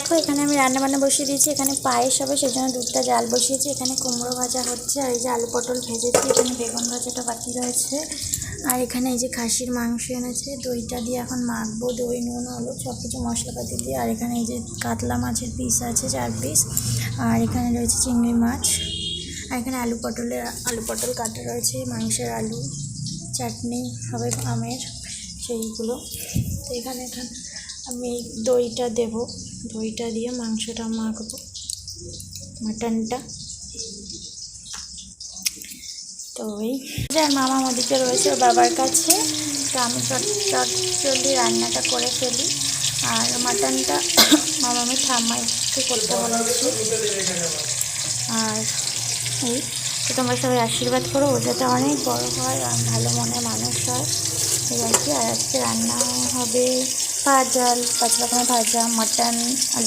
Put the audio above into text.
দেখো এখানে আমি রান্না বান্না বসিয়ে দিয়েছি। এখানে পায়েস হবে, সেজন্য দুধটা জাল বসিয়েছি। এখানে কুমড়ো ভাজা হচ্ছে, আর এই যে আলু পটল ভেজেছি। এখানে বেগুন ভাজাটা বাকি রয়েছে। আর এখানে এই যে খাসির মাংস এনেছে, দইটা দিয়ে এখন মাখবো। দই, নুন, হলুদ সব কিছু মশলাপাতি দিয়ে। আর এখানে এই যে কাতলা মাছের পিস আছে 4 পিস। আর এখানে রয়েছে চিংড়ি মাছ। আর এখানে আলু পটল কাটা রয়েছে, মাংসের আলু, চাটনি হবে আমের, সেইগুলো। তো এখানে আমি দইটা দেব, দইটা দিয়ে মাংসটা মাখবো, মাটনটা। তো ওই আর মামা ওদিকে রয়েছে ওর বাবার কাছে। তো আমি জলদি রান্নাটা করে ফেলি। আর মাটনটা মামামি ঠাম্মাইকে করতে বলেছি। আর এই তো তোমরা সবাই আশীর্বাদ করো, ও যাতে অনেক বড় হয় আর ভালো মনে মানুষ হয়, এই আর কি। আর আজকে রান্না হবে ভাজা, 5 রকমের ভাজা, মাটন, আলু